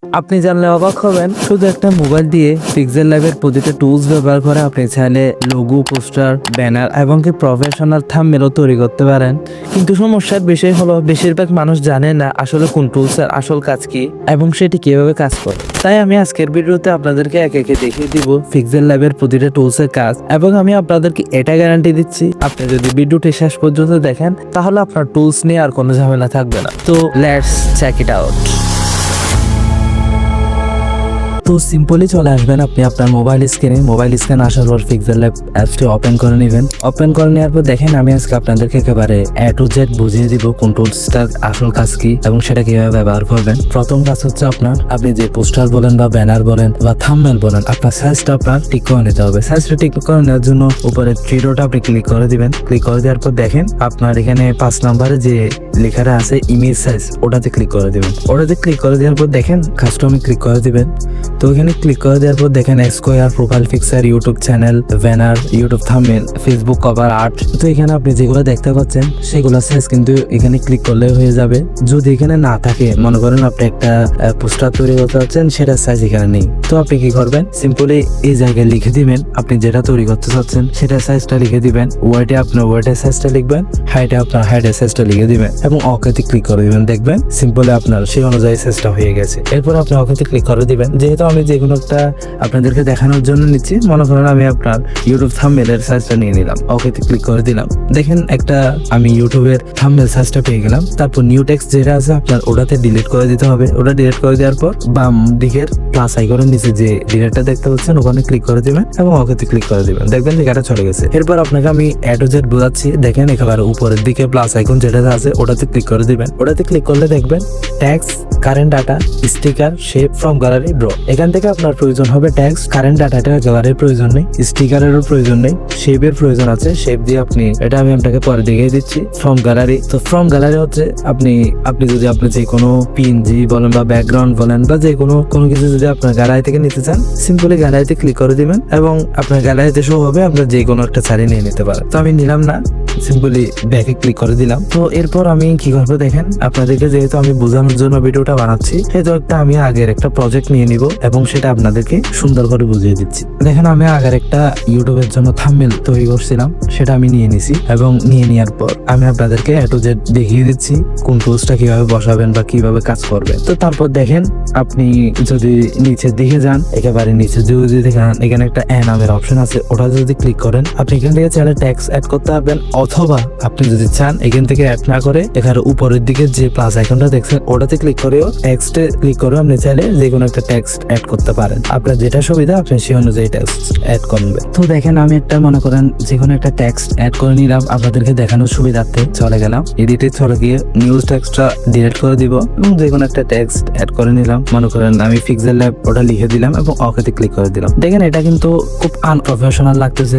আপনি জানলে অবাক হবেন, শুধু একটা মোবাইল দিয়ে পিক্সেল ল্যাবের প্রতিটা টুলস ব্যবহার করে আপনি চাইলে লোগো, পোস্টার, ব্যানার এবং কি প্রফেশনাল থাম্বনেলও তৈরি করতে পারেন। কিন্তু সমস্যার বিষয় হলো বেশিরভাগ মানুষ জানে না আসলে কোন টুলসের আসল কাজ কি এবং সেটি কিভাবে কাজ করে। তাই আমি আজকের ভিডিওতে আপনাদেরকে একে একে দেখিয়ে দিব পিক্সেল ল্যাবের প্রতিটা টুলসের কাজ, এবং আমি আপনাদেরকে এটা গ্যারান্টি দিচ্ছি, আপনি যদি ভিডিওটি শেষ পর্যন্ত দেখেন তাহলে আপনার টুলস নিয়ে আর কোনো ঝামেলা থাকবে না। তো লেটস চেক ইট আউট। তো সিম্পলি চলে আসবেন আপনি আপনার মোবাইল স্ক্রিনে আসার পর পিক্সেল ল্যাব অ্যাপসটি ওপেন করে নেবেন। ওপেন করে নেওয়ার পর দেখেন আমি আজকে আপনাদেরকে একেবারে A to Z বুঝিয়ে দিব কোন টুলসটার আসল কাজ কি এবং সেটা কিভাবে ব্যবহার করবেন। প্রথম কাজ হচ্ছে আপনি যে পোস্টার বলেন বা ব্যানার বলেন বা থাম্বনেল বলেন, আপনার সাইজটা আপনার ঠিক করে নিতে হবে। সাইজটা ঠিক করে নেওয়ার জন্য উপরে থ্রি ডট আপনি ক্লিক করে দিবেন। ক্লিক করে দেওয়ার পর দেখেন আপনার এখানে 5 নম্বরে যে লেখাটা আছে ইমেজ সাইজ, ওটাতে ক্লিক করে দিবেন। ওটাতে ক্লিক করে দেওয়ার পর দেখেন কাস্টমে ক্লিক করে দিবেন। তো এখানে ক্লিক করে দেওয়ার পর দেখেন square, profile picture, YouTube channel, banner, YouTube thumbnail, Facebook cover art. তো এখানে আপনি যেগুলো দেখতে পাচ্ছেন সেগুলো সাইজ কিন্তু এখানে ক্লিক করলে হয়ে যাবে। যদি এখানে না থাকে, মনে করেন আপনি একটা পোস্টার তৈরি করতে চাচ্ছেন, সেটার সাইজ এখানে নেই, তো আপনি কি করবেন, সিম্পলি এই জায়গায় লিখে দিবেন আপনি যেটা তৈরি করতে চাচ্ছেন সেটার সাইজটা লিখে দিবেন। ওয়েটে আপনার ওয়েটের সাইজটা লিখবেন, হাইটে আপনার হাইটের সাইজটা লিখে দিবেন এবং ওকেতে ক্লিক করে দিবেন। দেখবেন সিম্পলি আপনার সেই অনুযায়ী সাইজটা হয়ে গেছে। এরপর আপনি ওকেতে ক্লিক করে দিবেন। যেহেতু আমি যে কোনো একটা আপনাদেরকে দেখানোর জন্য নিচ্ছি, মনে করেন আমি আপনার ইউটিউব থাম্বনেলের সাইজটা নিয়ে নিলাম, ওকেতে ক্লিক করে দিলাম। দেখেন একটা আমি ইউটিউবের থাম্বনেল সাইজটা পেয়ে গেলাম। তারপর নিউ টেক্সট যেটা আছে আপনার ওটাতে ডিলিট করে দিতে হবে। ওটা ডিলিট করে দেওয়ার পর বাম দিকের প্লাস আইকনের নিচে যে ডিলিটটা দেখতে পাচ্ছেন ওখানে ক্লিক করে দিবেন এবং ওকেতে ক্লিক করে দিবেন। দেখবেন লেখাটা চলে গেছে। এরপর আপনাকে আমি A to Z বোঝাচ্ছি। দেখেন একেবারে উপরের দিকে প্লাস আইকন যেটা আছে ওটাতে ক্লিক করে দিবেন। ওটাতে ক্লিক করলে দেখবেন text, current data, sticker, shape from gallery, draw. এখান থেকে আপনার প্রয়োজন হবে টেক্সট, কারেন্ট ডাটাটা গ্যালারির প্রয়োজন নেই, স্টিকারেরও প্রয়োজন নেই, শেপের প্রয়োজন আছে, শেপ দিয়ে আপনি এটা আমি আপনাকে পরে দেখিয়ে দিচ্ছি। ফ্রম গ্যালারি, তো ফ্রম গ্যালারি হচ্ছে আপনি যদি আপনি যে কোনো পিএনজি বলেন বা ব্যাকগ্রাউন্ড বলেন বা যে কোনো কিছু যদি আপনার গ্যালারি থেকে নিতে চান, সিম্পলি গ্যালারিতে ক্লিক করে দিবেন এবং আপনার গ্যালারিতে শো হবে, আপনার যে কোনো একটা ছাড়ি নিয়ে নিতে পারেন। তো আমি নিলাম না, সিম্পলি ব্যাকে ক্লিক করে দিলাম। তো এরপর আমি কি করবো দেখেন, আপনাদেরকে যেহেতু আমি বোঝানোর জন্য ভিডিওটা বানাচ্ছি, সেহেতু একটা আমি আগের একটা প্রজেক্ট নিয়ে নিব এবং সেটা আপনাদেরকে সুন্দর করে বুঝিয়ে দিচ্ছি। দেখেন আমি আগের একটা ইউটিউবের জন্য থাম্বনেল তৈরি করছিলাম, সেটা আমি নিয়ে নিছি এবং নিয়ে নেওয়ার পর আমি আপনাদেরকে A to Z দেখিয়ে দিচ্ছি কোন টুলসটা কিভাবে বসাবেন বা কিভাবে কাজ করবেন। তো তারপর দেখেন আপনি যদি নিচের দিকে যান, একেবারে নিচে যদি দেখেন এখানে একটা A নামের অপশন আছে, ওটা যদি ক্লিক করেন আপনি এখান থেকে চাইলে টেক্সট অ্যাড করতে পারবেন, অথবা আপনি যদি চান এখান থেকে অ্যাড না করে এখানে উপরের দিকে যে প্লাস আইকনটা দেখছেন ওটাতে ক্লিক করেও টেক্সটে ক্লিক করে আপনি চাইলে যে কোনো একটা টেক্সট অ্যাড করতে পারেন। আপনার যেটা সুবিধা আপনি সেই অনুযায়ী টেক্সট অ্যাড করবেন। তো দেখেন আমি একটা মনে করেন যে কোনো একটা টেক্সট অ্যাড করে নিলাম, আপনাদেরকে দেখানোর সুবিধার্থে চলে গেলাম এডিটে, চলে গিয়ে নিউজ টেক্সটটা ডিলিট করে দিব এবং যে কোনো একটা টেক্সট অ্যাড করে নিলাম। মনে করেন আমি পিক্সেল ল্যাব ওটা লিখে দিলাম এবং ওকেতে ক্লিক করে দিলাম। দেখেন এটা কিন্তু খুব আনপ্রফেশনাল লাগতেছে,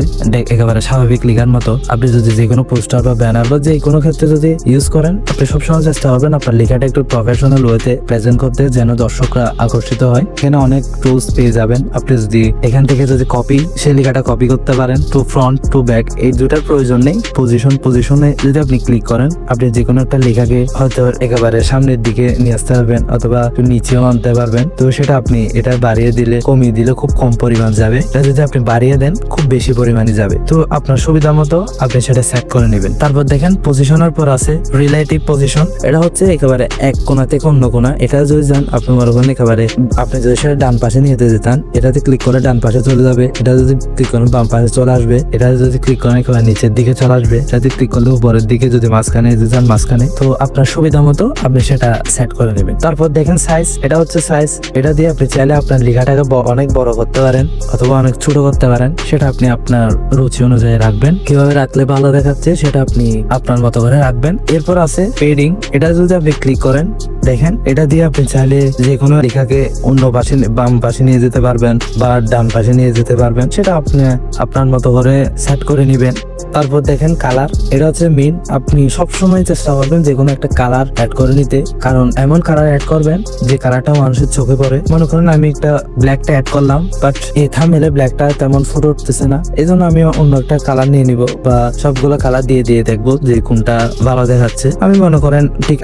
একেবারে স্বাভাবিক লেখার মতো। আপনি যদি যে কোনো পোস্টার বা ব্যানার বা যে কোনো ক্ষেত্রে যদি ইউজ করেন, আপনি সবসময় চেষ্টা করবেন আপনার লেখাটা একটু প্রফেশনাল ওয়েতে প্রেজেন্ট করতে, যেন দর্শকরা আকর্ষিত হয়। এখানে অনেক টুলস পেয়ে যাবেন। আপনি যদি এখান থেকে যদি কপি, সেই লেখাটা কপি করতে পারেন। টু ফ্রন্ট, টু ব্যাক, এই দুটার প্রয়োজন নেই। পজিশনে যদি আপনি ক্লিক করেন, আপনি যে কোনো একটা লেখাকে হয়তো একেবারে সামনের দিকে নিয়ে আসতে পারবেন অথবা একটু নিচেও আনতে পারবেন। তো সেটা আপনি এটা বাড়িয়ে দিলে, কমিয়ে দিলে খুব কম পরিমাণ যাবে। এটা যদি আপনি বাড়িয়ে দেন খুব বেশি পরিমাণে যাবে। তো আপনার সুবিধা মতো আপনি সেটা সেট করে নেবেন। তারপর দেখেন পজিশনের পর আছে রিলেটিভ পজিশন। এটা হচ্ছে একেবারে এক কোণা থেকে অন্য কোণা। এটা যদি যান আপনি মনে করেন একেবারে আপনি যদি সেটা ডান পাশে নিয়ে যেতে চান, এটাতে ক্লিক করে ডান পাশে চলে যাবে। এটা যদি ক্লিক করেন বাম পাশে চলে আসবে। এটা যদি ক্লিক করেন একেবারে নিচের দিকে চলে আসবে। এটাতে ক্লিক করলে উপরের দিকে, যদি মাঝখানে যেতে চান মাঝখানে। তো আপনার সুবিধা মতো আপনি সেটা সেট করে নেবেন। তারপর দেখেন সাইজ, এটা হচ্ছে সাইজ। এটা দিয়ে আপনি চাইলে আপনার লেখাটাকে অনেক বড় করতে পারেন অথবা অনেক ছোট করতে পারেন, সেটা আপনি আপনার রুচি অনুযায়ী রাখবেন। কিভাবে রাখলে ভালো দেখাচ্ছে সেটা আপনি আপনার মতো করে রাখবেন। এরপর আছে পেডিং। এটা যদি আপনি ক্লিক করেন, দেখেন এটা দিয়ে আপনি চাইলে যে কোনো লেখাকে অন্য পাশে, বাম পাশে নিয়ে যেতে পারবেন বা ডান পাশে নিয়ে যেতে পারবেন, সেটা আপনি আপনার মতো করে সেট করে নেবেন। তারপর দেখেন কালার। এটা হচ্ছে মেইন। আপনি সবসময় চেষ্টা করবেন যে কোনো একটা কালার অ্যাড করে নিতে, কারণ এমন কালার অ্যাড করবেন যে কালারটা মানুষের চোখে পড়ে। মনে করেন আমি একটা ব্ল্যাকটা অ্যাড করলাম, বাট এই থাম্বনেলে ব্ল্যাকটা তেমন ফুটে উঠতেছে না, এই জন্য আমি অন্য একটা কালার নিয়ে নিব বা সবগুলো কালার দিয়ে দেখবো যে কোনটা ভালো দেখাচ্ছে। আমি মনে করেন ঠিক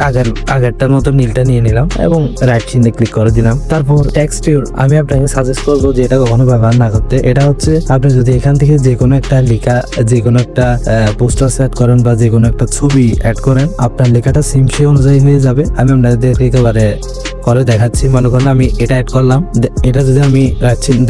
আগেরটার মতো নিলাম। ফিলটা নিয়ে নিলাম এবং রাইট চিহ্নে ক্লিক করে দিলাম। তারপর টেক্সটিউর আমি আপনাকে সাজেস্ট করবো যে এটা কখনো ব্যবহার না করতে। এটা হচ্ছে আপনি যদি এখান থেকে যে কোনো একটা লেখা, যে কোনো একটা পোস্টার সেট করেন বা যে কোনো একটা ছবি অ্যাড করেন, আপনার লেখাটা সিম সে অনুযায়ী হয়ে যাবে। আমি আপনাদের একেবারে করে দেখাচ্ছি। মনে করেন আমি এটা অ্যাড করলাম, এটা যদি আমি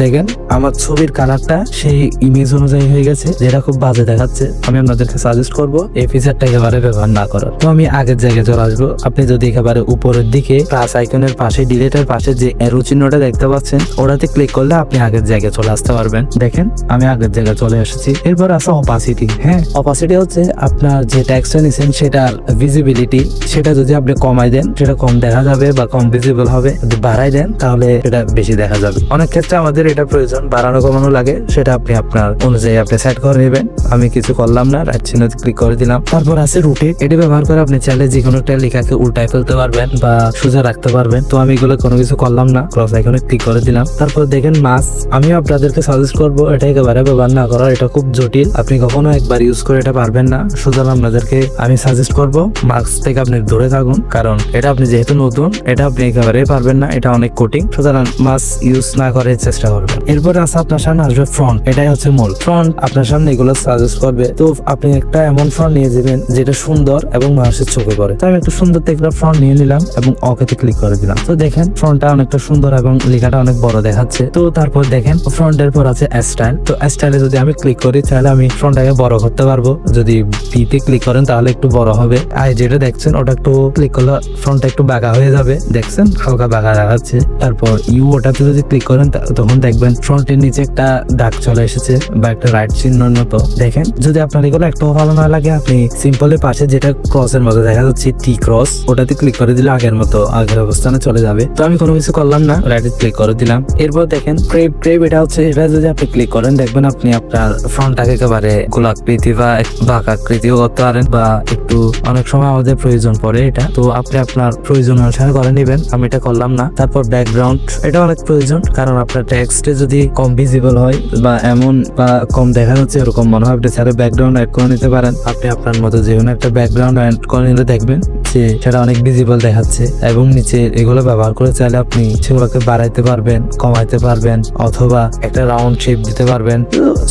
দেখেন আমার ছবির কালারটা সেই ইমেজ অনুযায়ী হয়ে গেছে, যেটা খুব বাজে দেখাচ্ছে। আমি আপনাদেরকে সাজেস্ট করবো এই ফিচারটা একেবারে ব্যবহার না করার। তো আমি আগের জায়গায় চলে আসবো। আপনি যদি একেবারে উপরের দিকে প্লাস আইকনের পাশে ডিলিটের পাশে যে অ্যারো চিহ্নটা দেখতে পাচ্ছেন, ওটাতে ক্লিক করলে আপনি আগের জায়গায় চলে আসতে পারবেন। দেখেন আমি আগের জায়গায় চলে এসেছি। এরপর আছে অপাসিটি। হ্যাঁ, অপাসিটি হচ্ছে আপনার যে টেক্সটটা নিছেন সেটার ভিজিবিলিটি, সেটা যদি আপনি কমাই দেন সেটা কম দেখা যাবে বা কম ভিজিবল হবে। যদি বাড়াই দেন তাহলে এটা বেশি দেখা যাবে। অনেক ক্ষেত্রে আমাদের এটা প্রয়োজন, বাড়ানো কমানো লাগে, সেটা আপনি আপনার অনুযায়ী আপনি সেট করে নেবেন। আমি কিছু করলাম না, রাইট চিহ্ন ক্লিক করে দিলাম। তারপর আছে রোটেট। এটা ব্যবহার করে আপনি চাইলে যে কোনো একটা লেখাকে উল্টায় ফেলতে পারবেন বা সোজা রাখতে পারবেন। তো আমি এগুলো কোনো কিছু করলাম না, ক্রস আইকনে ক্লিক করে দিলাম। তারপর দেখেন মাস, আমি আপনাদেরকে সাজেস্ট করবো এটা একেবারে ব্যবহার না করার। এটা খুব জটিল, আপনি কখনো একবার ইউজ করে এটা পারবেন না। সুতরাং আপনাদেরকে আমি সাজেস্ট করবো মাস্ক থেকে আপনি দূরে থাকুন, কারণ এটা আপনি যেহেতু নতুন, এটা আপনি একেবারে পারবেন না, এটা অনেক কঠিন। সুতরাং মাস্ক ইউজ না করে চেষ্টা করবেন। এরপর আছে আপনার সামনে আসবে ফ্রন্ট। এটাই হচ্ছে মূল। ফ্রন্ট আপনার সামনে এগুলো সাজেস্ট করবে। তো আপনি একটা এমন ফ্রন্ট নিয়ে যাবেন যেটা সুন্দর এবং মানুষের চোখে পড়ে। তো আমি একটা সুন্দর দেখলাম ফ্রন্ট নিয়ে নিলাম এবং ওকেতে ক্লিক করে দিলাম। তো দেখেন ফ্রন্টটা অনেকটা সুন্দর এবং লেখাটা অনেক বড় দেখাচ্ছে। তো তারপর দেখেন ফ্রন্টের পর আছে স্টাইল। তো স্টাইলে যদি আমি ক্লিক করি তাহলে আমি ফ্রন্টটাকে বড় করতে পারবো। যদি পিতে ক্লিক করেন তাহলে একটু বড় হবে। আর যেটা দেখছেন ওটা একটু ক্লিক করলে ফ্রন্টটা একটু বাঁকা হয়ে যাবে। দেখছেন হালকা বাঁকা দেখাচ্ছে। তারপর ইউ ওটাতে যদি ক্লিক করেন তখন দেখবেন ফ্রন্টের নিচে একটা দাগ চলে এসেছে বা একটা রাইট চিহ্নের মতো। দেখেন যদি আপনার এগুলো একটু ভালো না লাগে, আপনি সিম্পলের পাশে যেটা ক্রসের মতো দেখা যাচ্ছে টি ক্রস, ওটাতে ক্লিক করে দিলে আগের মতো আগের অবস্থানে চলে যাবে। তো আমি কোনো কিছু করলাম না, রাইটে ক্লিক করে দিলাম। এরপর দেখেন ক্রেপ, এটা হচ্ছে, এটা যদি আপনি ক্লিক করেন দেখবেন আপনি আপনার ফ্রন্টটাকে একেবারে গোলাকৃতি বা বাঁকাকৃতিও করতে পারেন, বা একটু অনেক সময় আমাদের প্রয়োজন পড়ে এটা। তো আপনি আপনার প্রয়োজন অনুসারে করে নেবেন। আমি এটা করলাম না। তারপর ব্যাকগ্রাউন্ড, এটা অনেক প্রয়োজন, কারণ আপনার টেক্সটে যদি কম ভিজিবল হয় বা এমন বা কম দেখা যাচ্ছে এরকম মনে হয়, আপনি চাইলে ব্যাকগ্রাউন্ড অ্যাড করে নিতে পারেন। আপনি আপনার মতো যে কোনো একটা ব্যাকগ্রাউন্ড অ্যাড করে নিলে দেখবেন যে সেটা অনেক ভিজিবল দেখাচ্ছে। এবং নিচে এগুলো ব্যবহার করে চাইলে আপনি সেগুলোকে বাড়াইতে পারবেন, কমাইতে পারবেন, অথবা একটা রাউন্ড শেপ দিতে পারবেন।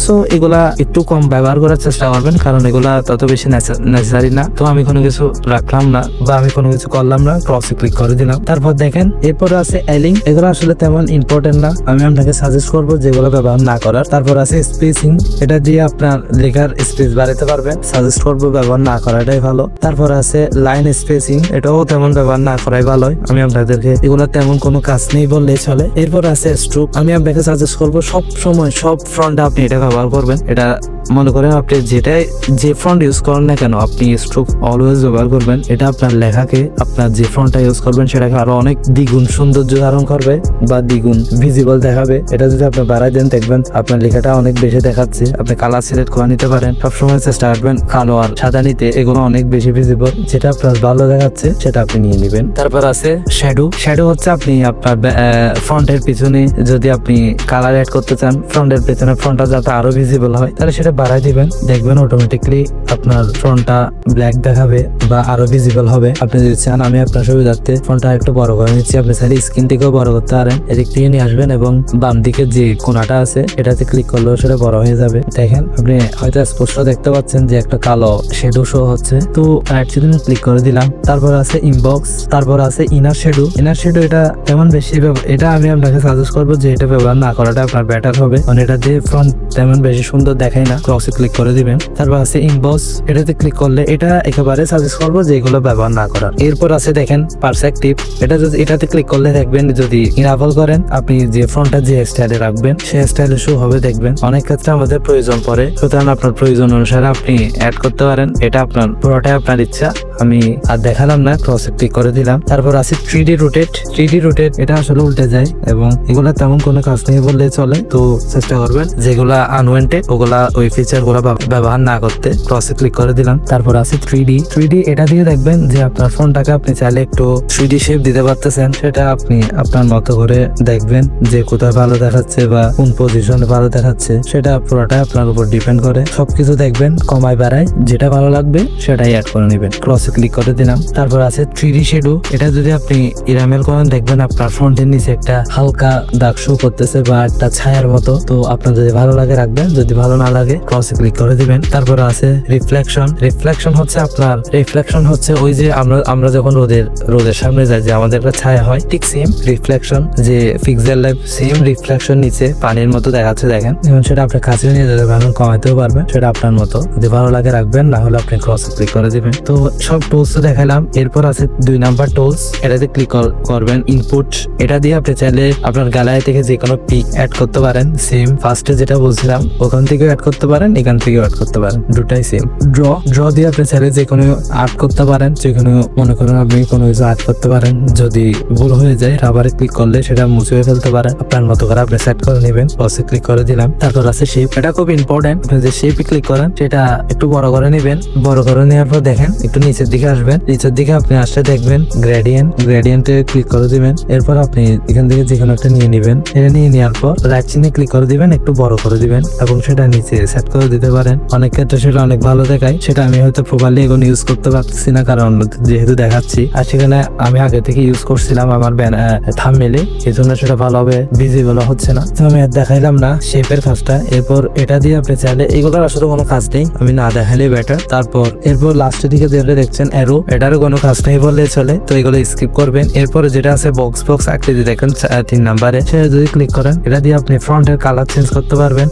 সো এগুলা একটু কম ব্যবহার করার চেষ্টা করবেন, কারণ এগুলা তত বেশি নেসেসারি না। তো আমি কোনো কিছু রাখলাম না বা আমি কোনো কিছু করলাম না, ক্রসে ক্লিক করে দিলাম। তারপর দেখেন এরপরে আছে এলিং। এগুলো আসলে তেমন ইম্পর্টেন্ট না, আমি আপনাকে সাজেস্ট করবো যেগুলো ব্যবহার না করার। তারপর আছে স্পেসিং, এটা দিয়ে আপনার লেখার স্পেস বাড়াতে পারবেন। সাজেস্ট করবো ব্যবহার না করাটাই ভালো। তারপর আছে লাইন স্পেসিং, এটাও তেমন ব্যবহার না করাই ভালো। আমি আপনাদেরকে এগুলো তেমন কোনো কাজ নেই বললেই চলে। এরপর আছে স্ট্রোক, আমি আপনাকে সাজেস্ট করবো সব সময় সব ফ্রন্টে আপনি এটা ব্যবহার করবেন। এটা মনে করেন আপনি যে ফ্রন্ট ইউজ করেন না কেন, আপনি স্ট্রোক অলওয়েজ ব্যবহার করবেন। এটা আপনার লেখাকে, আপনার যে ফ্রন্টটা ইউজ করবেন সেটাকে আরো অনেক দ্বিগুণ সৌন্দর্য ধারণ করবে বা দ্বিগুণ ভিজিবল দেখাবে। এটা যদি আপনি বাড়াই দেন দেখবেন আপনার লেখাটা অনেক বেশি দেখাচ্ছে। আপনি কালার সিলেক্ট করে নিতে পারেন। সবসময় চেষ্টা করবেন কালো আর সাদা নিতে, এগুলো অনেক বেশি ভিজিবল। যেটা আপনার ভালো দেখাচ্ছে সেটা আপনি নিয়ে নেবেন। তারপর আছে শ্যাডো হচ্ছে আপনি আপনার ফ্রন্টের পিছনে যদি আপনি কালার অ্যাড করতে চান, ফ্রন্টের পিছনে ফ্রন্টটা যাতে আরো ভিজিবল হয়, তাহলে সেটা বাড়াই দিবেন। দেখবেন অটোমেটিকলি আপনার ফ্রন্টটা ব্ল্যাক দেখাবে বা আরো ভিজিবল হবে। আপনি যদি চান, আমি আপনার সুবিধার্থে ফ্রন্টটা একটু বড় করে নিচ্ছি। আপনি চাইলে স্ক্রিন থেকেও বড় করতে পারেন। এদিক থেকে নিয়ে আসবেন এবং বাম দিকে যে কোনাটা আছে এটাতে ক্লিক করলেও সেটা বড় হয়ে যাবে। দেখেন আপনি হয়তো স্পষ্ট দেখতে পাচ্ছেন যে একটা কালো শ্যাডো শো হচ্ছে। তো রাইট সাইডে ক্লিক করে দিলাম। তারপর আছে ইনবক্স, তারপর আছে ইনার শ্যাডো। এটা তেমন বেশি, এটা আমি আপনাকে সাজেস্ট করবো যে এটা ব্যবহার না করাটা আপনার বেটার হবে, কারণ এটা দিয়ে ফ্রন্ট তেমন বেশি সুন্দর দেখায় না। ক্রসে ক্লিক করে দিবেন। তারপর আছে ইনবক্স, এটাতে ক্লিক করলে এটা একেবারে সাজেস্ট করবো যে এগুলো ব্যবহার না করার। এরপর আছে দেখেন পারসপেক্টিভ, এটাতে ক্লিক করলে দেখবেন যদি ইনাবল করেন আপনি যে ফ্রন্টটা যে স্টাইলে রাখবেন সেই স্টাইলে শো হবে। দেখবেন অনেক ক্ষেত্রে আমাদের প্রয়োজন পড়ে, সুতরাং আপনার প্রয়োজন অনুসারে আপনি অ্যাড করতে পারেন। এটা আপনার পুরোটাই আপনার ইচ্ছা, আমি আর দেখালাম না। ক্রসে ক্লিক করে দিলাম। তারপর আছে 3D রোটেট। এটা আসলে উল্টে যায় এবং এগুলা তেমন কোনো কাজ নেই বললে চলে। তো চেষ্টা করবেন যেগুলা আনওয়ান্টেড ওগুলা ওই ফিচার গুলো ব্যবহার না করতে ক্রসে ক্লিক করে দিলাম। তারপর আছে 3D এটা দিয়ে দেখবেন যে আপনার ফোনটাকে আপনি চাইলে একটু 3D শেপ দিতে পারতেছেন, সেটা আপনি আপনার মতো করে দেখবেন যে কোথায় ভালো দেখাচ্ছে বা কোন পজিশনে ভালো দেখাচ্ছে, সেটা পুরোটা আপনার উপর ডিপেন্ড করে। সবকিছু দেখবেন কমায় বাড়ায়, যেটা ভালো লাগবে সেটাই অ্যাড করে নেবেন। ক্রসে ক্লিক করে দিলাম। তারপর আছে 3D শ্যাডো, এটা যদি আপনি ইরামেল করেন দেখবেন আপনার ফ্রন্টের নিচে একটা হালকা দাগ শো করতেছে বা একটা ছায়ার মতো। তো আপনার যদি ভালো লাগে রাখবেন, যদি ভালো না লাগে ক্রসে ক্লিক করে দিবেন। তারপর আছে রিফ্লেকশন হচ্ছে ওই যে আমরা যখন রোদের সামনে যাই যে আমাদের একটা ছায়া হয়, ঠিক সেম রিফ্লেকশন, যে পিক্সেল লাইভ সেম রিফ্লেকশন নিচে পানির মতো দেখাচ্ছে দেখেন। এবং সেটা আপনি কাছে নিয়ে যেতে পারবেন, কমাতেও পারবেন, সেটা আপনার মতো। যদি ভালো লাগে রাখবেন, না হলে আপনি ক্রসে ক্লিক করে দিবেন। তো সব টুলস দেখালাম। এরপর আছে 2 নাম্বার টুলস, এটাতে ক্লিক করবেন ইনপুট। এটা দিয়ে আপনি চাইলে আপনার গ্যালারি থেকে যে কোনো পিক অ্যাড করতে পারেন। সেম ফার্স্টে যেটা বলছিলাম ওখান থেকেও অ্যাড করতে পারেন, এখান থেকেও অ্যাড করতে পারেন, দুটাই সেম। ড্র দিয়ে আপনি চাইলে যে কোনো আর্ট করতে পারেন, যে কোনো মনে করেন আপনি কোনো কিছু আর্ট করতে পারেন। যদি ভুল হয়ে যায় রাবারে ক্লিক করলে সেটা মুছে ফেলতে পারেন, আপনার মতো করে আপনি সেট করে নেবেন। ক্রসে ক্লিক করে দিলাম। তারপর আছে শেপ, এটা খুব ইম্পর্টেন্ট। আপনি যে শেপে ক্লিক করেন সেটা একটু বড় করে নেবেন। বড় করে নেওয়ার পর দেখেন একটু নিচের দিকে আসবেন, নিচের দিকে আপনি আসলে দেখবেন গ্রেডিয়েন্টে ক্লিক করে দিবেন। এরপর আপনি এখান থেকে যে কোনো একটা নিয়ে নেবেন। এটা নিয়ে নেওয়ার পর রাইট চিহ্নে ক্লিক করে দিবেন, একটু বড় করে দিবেন এবং সেটা নিচে সেট করে দিতে পারেন। অনেক ক্ষেত্রে সেটা অনেক ভালো দেখায়, সেটা আমি হয়তো প্রপারলি এখন ইউজ করতে পারছি না, কারণ যেহেতু দেখাচ্ছি আর সেখানে আমি আগে থেকে ইউজ করছিলাম আমার থাম্বনেইলে, এই জন্য সেটা ভালোভাবে ভিজিবল হচ্ছে না। তো আমি আর দেখাইলাম না শেপের কাজটা। এরপর এটা দিয়ে আপনি চাইলে, এগুলোর আসলে কোনো কাজ নেই, আমি না দেখালে বেটার। তারপর এরপর লাস্টের দিকে যেটা দেখছেন অ্যারো, এটারও কোনো কাজ নেই বললে চলে, তো এগুলো স্কিপ করবেন। এরপরে যেটা আছে বক্স আকৃতি দেখেন 3 নাম্বারে, সেটা যদি ক্লিক করেন এটা দিয়ে আপনি ফ্রন্টের কালার চেঞ্জ করতে পারবেন।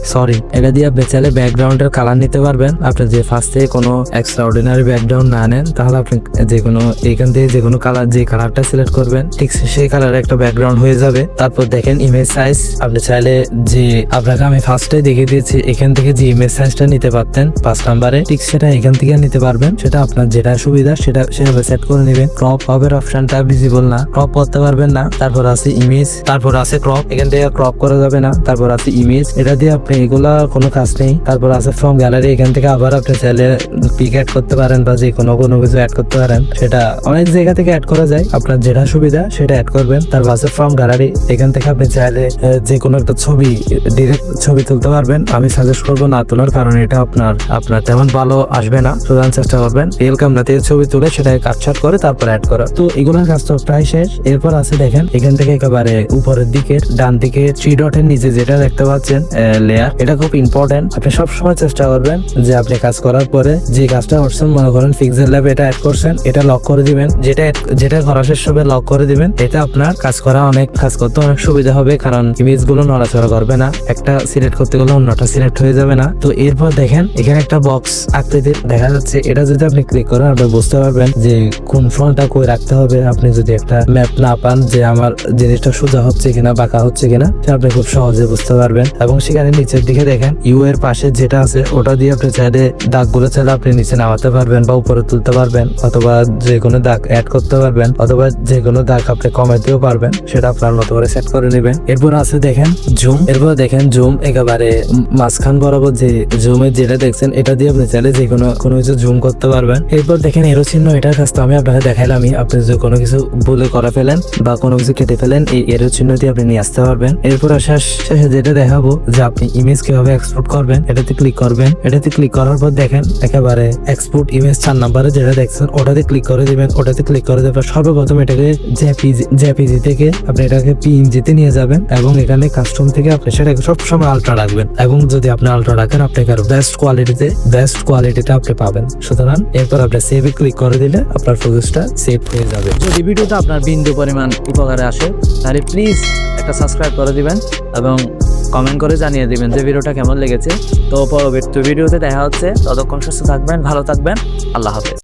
এটা দিয়ে আপনি চাইলে ব্যাকগ্রাউন্ডের কালার নিতে পারবেন। আপনি যে ফার্স্ট থেকে কোনো এক্সট্রাঅর্ডিনারি ব্যাকগ্রাউন্ড না নেন, তাহলে আপনি যে কোনো এখান থেকে যে কোনো কালার, যে কালারটা সিলেক্ট করবেন ঠিক সেই কালারের একটা ব্যাকগ্রাউন্ড হয়ে যাবে। তারপর দেখেন ইমেজ সাইজ, আপনি চাইলে যে আপনাকে আমি ফার্স্টে দেখিয়ে দিয়েছি এখান থেকে যে ইমেজ সাইজটা নিতে পারতেন 5 নাম্বারে, ঠিক সেটা এখান থেকে নিতে পারবেন। সেটা আপনার যেটা সুবিধা সেটা সেভাবে সেট করে নেবেন। ক্রপ হবের অপশনটা ভিজিবল না, ক্রপ করতে পারবেন না। তারপর আছে ইমেজ, তারপর আছে ক্রপ, এখান থেকে ক্রপ করা যাবে না। তারপর আছে ইমেজ, এটা দিয়ে আপনি এগুলা কোনো কাজ নেই। তারপর আছে ফ্রম গ্যালারি, এখান থেকে আবার আপনি চাইলে পিক অ্যাড করতে পারেন বা যে কোনো কিছু অ্যাড করতে পারেন, সেটা অনেক জায়গা থেকে অ্যাড করা যায়, আপনার যেটা সুবিধা সেটা অ্যাড করবেন। তারপর আছে ফ্রম গ্যালারি, এখান থেকে আপনি চাইলে যে কোনো একটা ডিরেক্ট ছবি তুলতে পারবেন। আমি সাজেস্ট করবো না তোলার, কারণ এটা আপনার তেমন ভালো আসবে না, সুতরাং চেষ্টা করবেন রিয়েল ক্যামেরা থেকে ছবি তুলে সেটাকে কাটছাট করে তারপর অ্যাড করা। তো এগুলোর কাজ তো প্রায় শেষ। এরপর আছে দেখেন এখান থেকে একেবারে উপরের দিকে ডান দিকে 3 ডটের নিচে যেটা দেখতে পাচ্ছেন লেয়ার, এটা খুব ইম্পর্টেন্ট। আপনি সবসময় চেষ্টা করবেন যে আপনি কাজ করার পরে যে কাজটা করছেন, মনে করেন পিক্সেল ল্যাব এটা অ্যাড করছেন, এটা লক করে দিবেন, যেটা করা শেষ হবে লক করে দিবেন। এটা আপনার কাজ করতে অনেক সুবিধা হবে, কারণ ইমেজ গুলো নড়াচড়া করবে না, একটা সিলেক্ট করতে গেলে অন্যটা সিলেক্ট হয়ে যাবে না। তো এরপর দেখেন এখানে একটা বক্স আকৃতির দেখা যাচ্ছে, এটা যদি আপনি ক্লিক করেন আপনি বুঝতে পারবেন যে কোন ফ্রন্টটা কই রাখতে হবে। আপনি যদি একটা ম্যাপ না পান যে আমার জিনিসটা সোজা হচ্ছে কিনা বাঁকা হচ্ছে কিনা, সেটা আপনি খুব সহজে বুঝতে পারবেন। এবং সেখানে নিচের দিকে দেখেন ইউ এর পাশে যেটা আছে ওটা দিয়ে আপনি চাইলে দাগগুলো চাইলে আপনি নিচে নামাতে পারবেন বা উপরে তুলতে পারবেন, অথবা যে কোনো দাগ অ্যাড করতে পারবেন, অথবা যে কোনো দাগ আপনি কমাতেও পারবেন, সেটা আপনার মতো করে সেট করে নেবেন। এরপর আছে দেখেন জুম, একেবারে মাঝখান বরাবর যে জুমের যেটা দেখছেন এটা দিয়ে আপনি চাইলে যে কোনো কিছু জুম করতে পারবেন। এরপর দেখেন এরো চিহ্ন, এটার কাজ তো আমি আপনাকে দেখাইলামই। আপনি যদি কোনো কিছু ভুলে করে ফেলেন বা কোনো কিছু কেটে ফেলেন, এই এরো চিহ্ন দিয়ে আপনি নিয়ে আসতে পারবেন। এরপর শেষে যেটা দেখাবো যে আপনি ইমেজ কিভাবে এক্সপোর্ট করবেন, এটাতে ক্লিক করবেন। এটাতে ক্লিক করার পর দেখেন একেবারে এক্সপোর্ট ইমেজ 4 নাম্বারে যেটা দেখছেন ওটাতে ক্লিক করে দিবেন। ওটাতে ক্লিক করে দেওয়ার সর্বপ্রথম এটাকে জেপিজি থেকে আপনি এটাকে পিএনজিতে নিয়ে যাবেন এবং এখানে কাস্টম থেকে আপনি সেটাকে সবসময় আলট্রা রাখবেন। এবং যদি আপনি আলট্রা রাখেন আপনাকে আরো বেস্ট কোয়ালিটিতে আপনি পাবেন। সুতরাং এরপর আপনি সেভে ক্লিক করে দিলে আপনার ফটোসটা সেভ হয়ে যাবে। যদি ভিডিওটা আপনার বিন্দু পরিমাণ উপকারে আসে তাহলে প্লিজ একটা সাবস্ক্রাইব করে দিবেন এবং কমেন্ট করে জানিয়ে দিবেন যে ভিডিওটা কেমন লেগেছে। তো পরবর্তী ভিডিওতে দেখা হচ্ছে, ততক্ষণ সুস্থ থাকবেন, ভালো থাকবেন, আল্লাহ হাফেজ।